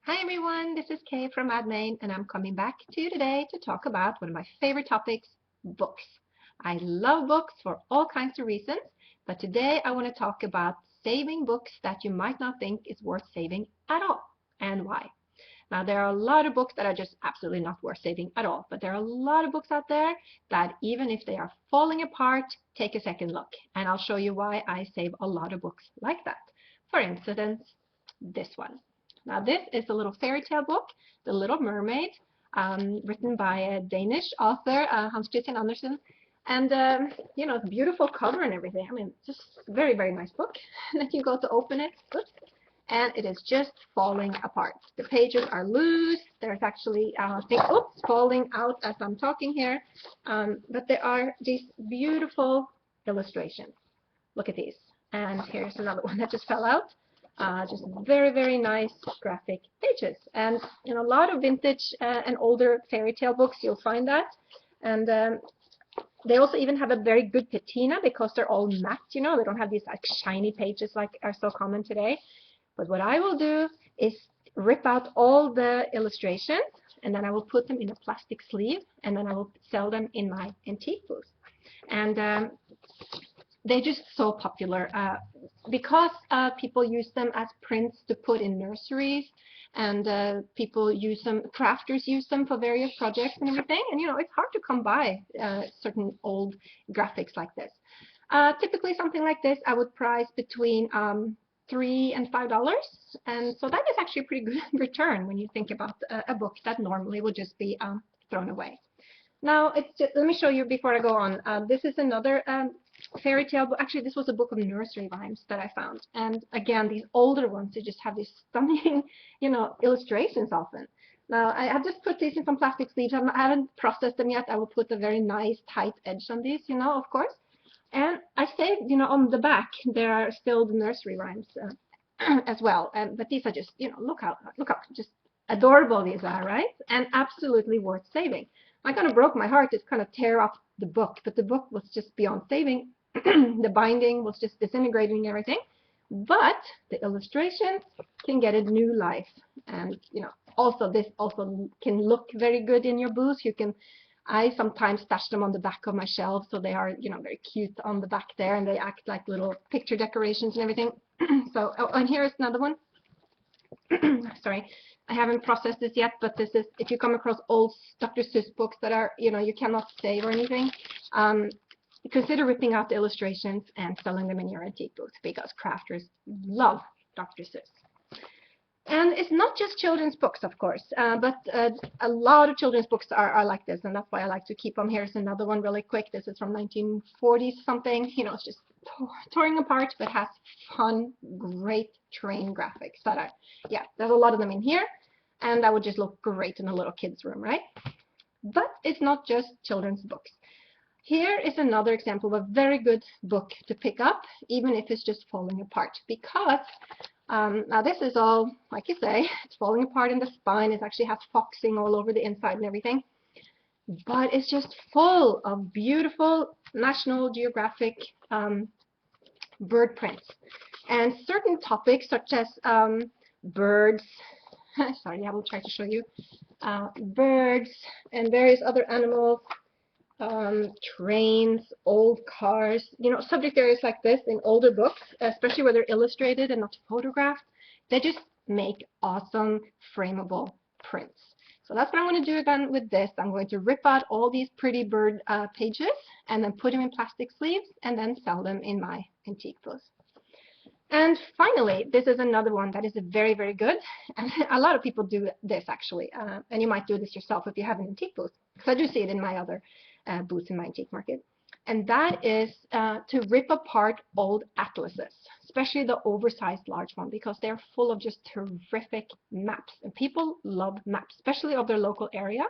Hi everyone, this is Kay from Admain, and I'm coming back to you today to talk about one of my favorite topics, books. I love books for all kinds of reasons, but today I want to talk about saving books that you might not think is worth saving at all, and why. Now, there are a lot of books that are just absolutely not worth saving at all, but there are a lot of books out there that even if they are falling apart, take a second look, and I'll show you why I save a lot of books like that. For instance, this one. Now, this is a little fairy tale book, The Little Mermaid, written by a Danish author, Hans Christian Andersen. And, it's beautiful cover and everything. I mean, just very, very nice book. And then you go to open it, oops, and it is just falling apart. The pages are loose. There's actually things, oops, falling out as I'm talking here. But there are these beautiful illustrations. Look at these. And here's another one that just fell out. Just very, very nice graphic pages. And in a lot of vintage and older fairy tale books, you'll find that. And they also even have a very good patina because they're all matte, they don't have these like shiny pages like are so common today. But what I will do is rip out all the illustrations, and then I will put them in a plastic sleeve, and then I will sell them in my antique booth. And they're just so popular because people use them as prints to put in nurseries, and people use them, crafters use them for various projects and everything. And it's hard to come by certain old graphics like this. Typically something like this I would price between $3 and $5, and so that is actually a pretty good return when you think about a book that normally would just be thrown away. Now, let me show you before I go on. This is another fairy tale book. Actually, this was a book of nursery rhymes that I found. And again, these older ones, they just have these stunning, illustrations often. Now, I have just put these in some plastic sleeves. I haven't processed them yet. I will put a very nice tight edge on these, of course. And I saved, on the back, there are still the nursery rhymes as well. But these are just, look how just adorable these are, right? And absolutely worth saving. I kind of broke my heart to kind of tear up the book, but the book was just beyond saving. The binding was just disintegrating and everything. But the illustrations can get a new life. And, also this also can look very good in your booth. I sometimes stash them on the back of my shelf, so they are, very cute on the back there, and they act like little picture decorations and everything. So, oh, and here is another one. Sorry, I haven't processed this yet, but this is, if you come across old Dr. Seuss books that are, you cannot save or anything, consider ripping out the illustrations and selling them in your antique booth, because crafters love Dr. Seuss. And it's not just children's books, of course, but a lot of children's books are like this, and that's why I like to keep them. Here's another one really quick. This is from 1940 something. It's just tearing apart, but has fun, great train graphics that are, yeah, there's a lot of them in here, and that would just look great in a little kid's room, right? But it's not just children's books. Here is another example of a very good book to pick up, even if it's just falling apart, because now this is all, like you say, it's falling apart in the spine. It actually has foxing all over the inside and everything. But it's just full of beautiful National Geographic bird prints. And certain topics such as birds, sorry, I will try to show you, birds and various other animals, trains, old cars, subject areas like this in older books, especially where they're illustrated and not photographed, they just make awesome frameable prints. So that's what I'm going to do again with this. I'm going to rip out all these pretty bird pages and then put them in plastic sleeves and then sell them in my antique booth. And finally, this is another one that is very, very good. And a lot of people do this actually, and you might do this yourself if you have an antique booth, because I do see it in my other booths in my antique market. And that is to rip apart old atlases, especially the oversized large one, because they're full of just terrific maps. And people love maps, especially of their local area.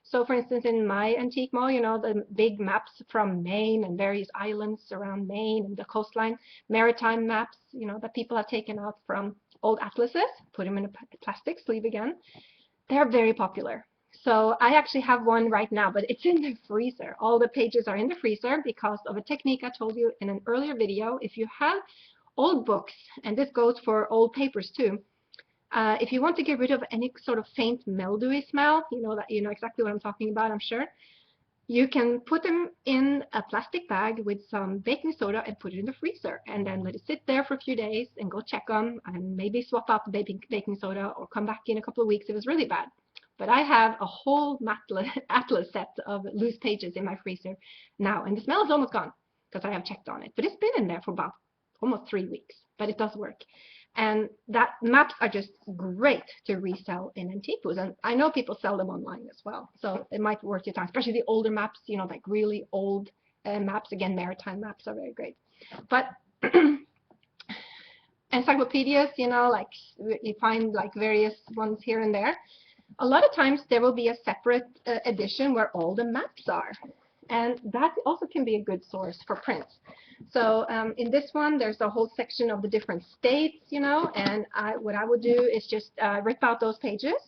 So for instance, in my antique mall, the big maps from Maine and various islands around Maine and the coastline, maritime maps, that people have taken out from old atlases, put them in a plastic sleeve again. They're very popular. So I actually have one right now, but it's in the freezer. All the pages are in the freezer because of a technique I told you in an earlier video. If you have old books, and this goes for old papers too, If you want to get rid of any sort of faint mildewy smell, you know exactly what I'm talking about, I'm sure. You can put them in a plastic bag with some baking soda and put it in the freezer, and then let it sit there for a few days and go check them and maybe swap out the baking soda or come back in a couple of weeks if it's really bad. But I have a whole atlas set of loose pages in my freezer now, and the smell is almost gone because I have checked on it. But it's been in there for about almost 3 weeks, but it does work. And that maps are just great to resell in antique booths. And I know people sell them online as well, so it might be worth your time, especially the older maps, like really old maps. Again, maritime maps are very great. But encyclopedias, like you find like various ones here and there. A lot of times there will be a separate edition where all the maps are. And that also can be a good source for prints. So in this one, there's a whole section of the different states, and what I would do is just rip out those pages,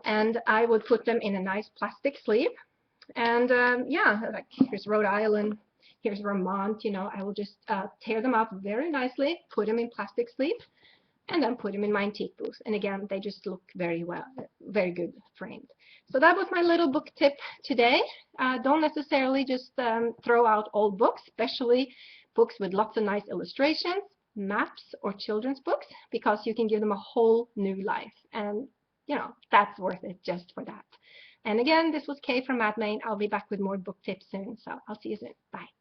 and I would put them in a nice plastic sleeve. And yeah, like here's Rhode Island, here's Vermont, I will just tear them out very nicely, put them in plastic sleeve, and then put them in my antique booth. And again, they just look very well, very good framed. So that was my little book tip today. Don't necessarily just throw out old books, especially books with lots of nice illustrations, maps, or children's books, because you can give them a whole new life. And, that's worth it just for that. And again, this was Kay from Mad Main. I'll be back with more book tips soon, so I'll see you soon. Bye.